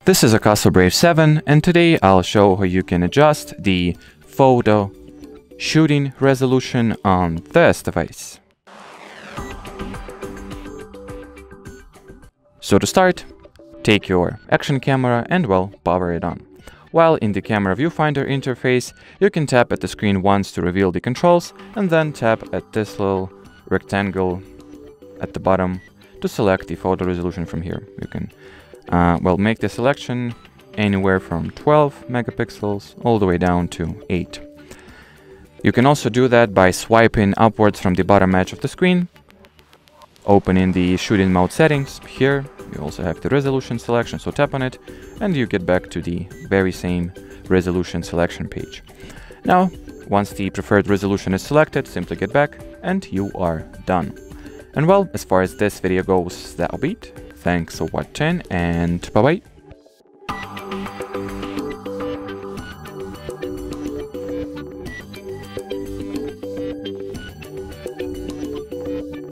This is AKASO Brave 7, and today I'll show how you can adjust the photo shooting resolution on this device. So to start, take your action camera and power it on. While in the camera viewfinder interface, you can tap at the screen once to reveal the controls, and then tap at this little rectangle at the bottom to select the photo resolution from here. You can make the selection anywhere from 12 megapixels all the way down to 8. You can also do that by swiping upwards from the bottom edge of the screen, opening the shooting mode settings. Here you also have the resolution selection, so tap on it and you get back to the very same resolution selection page. Now, once the preferred resolution is selected, simply get back and you are done. And as far as this video goes, that'll be it. Thanks for watching and bye bye.